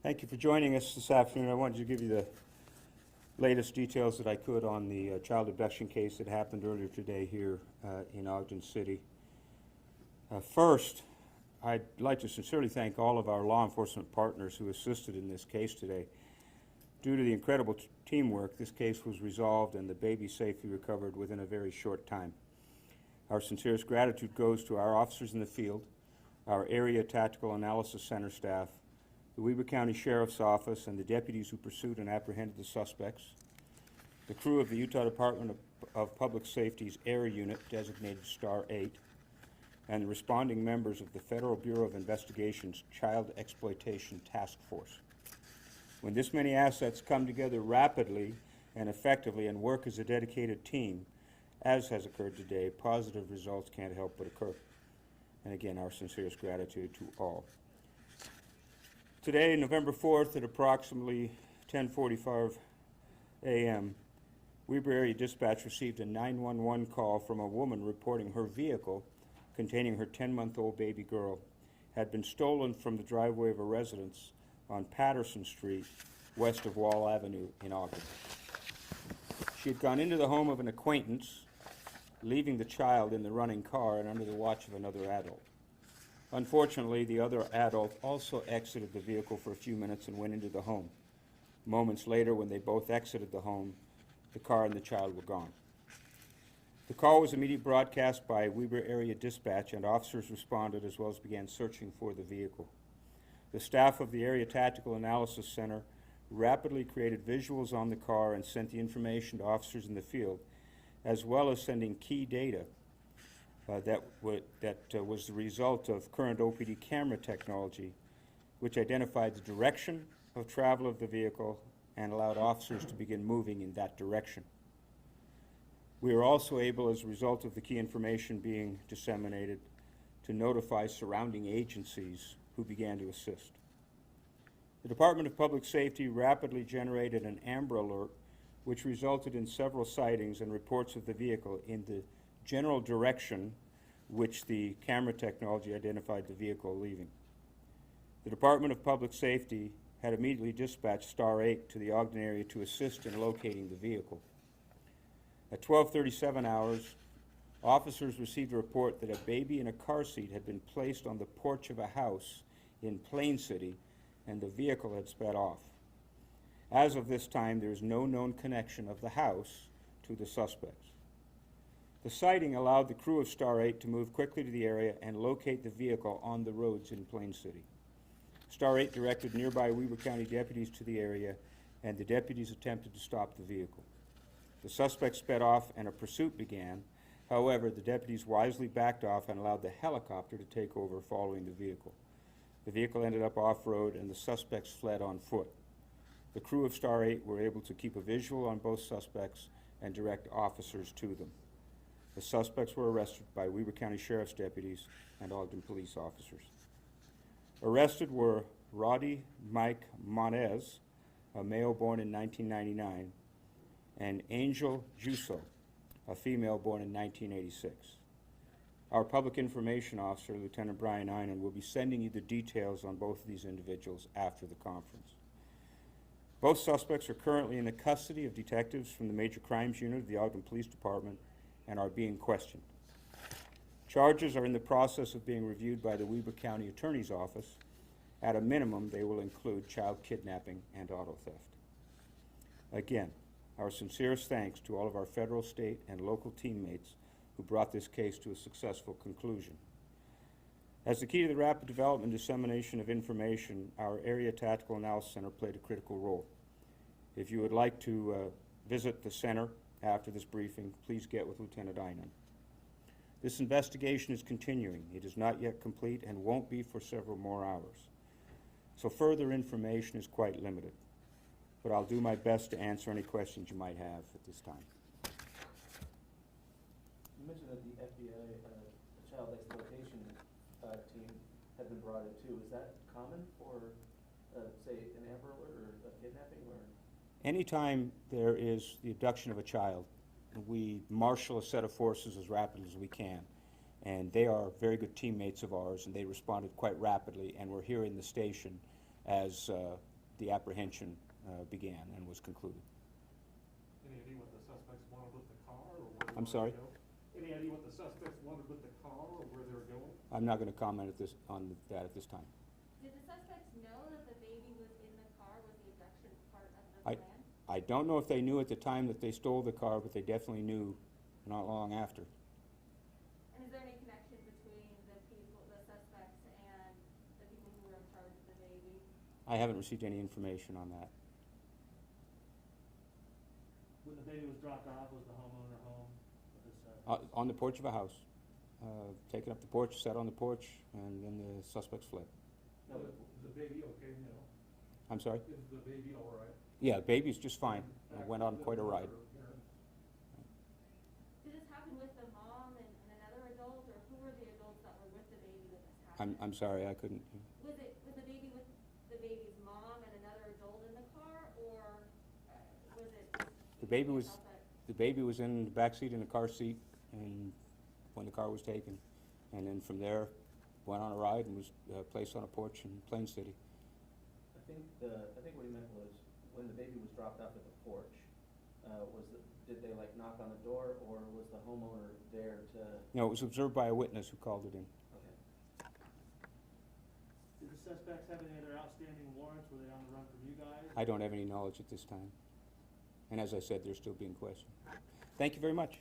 Thank you for joining us this afternoon. I wanted to give you the latest details that I could on the child abduction case that happened earlier today here in Ogden City. First, I'd like to sincerely thank all of our law enforcement partners who assisted in this case today. Due to the incredible teamwork, this case was resolved and the baby safely recovered within a very short time. Our sincerest gratitude goes to our officers in the field, our Area Tactical Analysis Center staff, the Weber County Sheriff's Office, and the deputies who pursued and apprehended the suspects, the crew of the Utah Department of Public Safety's Air Unit, designated Star 8, and the responding members of the Federal Bureau of Investigation's Child Exploitation Task Force. When this many assets come together rapidly and effectively and work as a dedicated team, as has occurred today, positive results can't help but occur. And again, our sincerest gratitude to all. Today, November 4th, at approximately 10:45 a.m., Weber Area Dispatch received a 911 call from a woman reporting her vehicle containing her 10-month-old baby girl had been stolen from the driveway of a residence on Patterson Street, west of Wall Avenue in Ogden. She had gone into the home of an acquaintance, leaving the child in the running car and under the watch of another adult. Unfortunately, the other adult also exited the vehicle for a few minutes and went into the home. Moments later, when they both exited the home, the car and the child were gone. The call was immediately broadcast by Weber Area Dispatch, and officers responded as well as began searching for the vehicle. The staff of the Area Tactical Analysis Center rapidly created visuals on the car and sent the information to officers in the field, as well as sending key data that was the result of current OPD camera technology, which identified the direction of travel of the vehicle and allowed officers to begin moving in that direction. We were also able, as a result of the key information being disseminated, to notify surrounding agencies who began to assist. The Department of Public Safety rapidly generated an Amber Alert, which resulted in several sightings and reports of the vehicle in the general direction which the camera technology identified the vehicle leaving. The Department of Public Safety had immediately dispatched Star 8 to the Ogden area to assist in locating the vehicle. At 12:37 hours, officers received a report that a baby in a car seat had been placed on the porch of a house in Plain City and the vehicle had sped off. As of this time, there is no known connection of the house to the suspects. The sighting allowed the crew of Star 8 to move quickly to the area and locate the vehicle on the roads in Plain City. Star 8 directed nearby Weber County deputies to the area, and the deputies attempted to stop the vehicle. The suspect sped off and a pursuit began. However, the deputies wisely backed off and allowed the helicopter to take over following the vehicle. The vehicle ended up off-road and the suspects fled on foot. The crew of Star 8 were able to keep a visual on both suspects and direct officers to them. The suspects were arrested by Weber County Sheriff's deputies and Ogden police officers. Arrested were Roddy Mike Monez, a male born in 1999, and Angel Jusso, a female born in 1986. Our public information officer, Lieutenant Brian Einan, will be sending you the details on both of these individuals after the conference. Both suspects are currently in the custody of detectives from the Major Crimes Unit of the Ogden Police Department and are being questioned. Charges are in the process of being reviewed by the Weber County Attorney's Office. At a minimum, they will include child kidnapping and auto theft. Again, our sincerest thanks to all of our federal, state, and local teammates who brought this case to a successful conclusion. As the key to the rapid development and dissemination of information, our Area Tactical Analysis Center played a critical role. If you would like to visit the center after this briefing, please get with Lieutenant Einan. This investigation is continuing. It is not yet complete and won't be for several more hours. So further information is quite limited, but I'll do my best to answer any questions you might have at this time. You mentioned that the FBI, the child exploitation team had been brought in too. Is that common for, say, an Amber Alert or a kidnapping, or? Anytime there is the abduction of a child, we marshal a set of forces as rapidly as we can. And they are very good teammates of ours, and they responded quite rapidly and were here in the station as the apprehension began and was concluded. Any idea what the suspects wanted with the car or where they I'm wanted sorry? to go? Any idea what the suspects wanted with the car or where they were going? I'm not going to comment on that at this time. Did the suspects know that the baby was in the car? Was the abduction part of the I- plan? I don't know if they knew at the time that they stole the car, but they definitely knew not long after. And is there any connection between the people, the suspects, and the people who were in charge of the baby? I haven't received any information on that. When the baby was dropped off, was the homeowner home with his son? On the porch of a house. Taken up the porch, sat on the porch, and then the suspects fled. No, Is the baby okay now? I'm sorry? Is the baby all right? Yeah, the baby's just fine. Went on quite a ride. Did this happen with the mom and another adult, or who were the adults that were with the baby that this happened? I'm sorry, I couldn't. Was the baby with the baby's mom and another adult in the car, or was it? The baby was, yourself that- the baby was in the backseat in the car seat, and when the car was taken. And then from there, went on a ride and was placed on a porch in Plain City. I think what he meant was, when the baby was dropped off at the porch, did they like knock on the door, or was the homeowner there to, No, it was observed by a witness who called it in. okay. Did the suspects have any other outstanding warrants? Were they on the run from you guys? I don't have any knowledge at this time. And as I said, they're still being questioned. Thank you very much.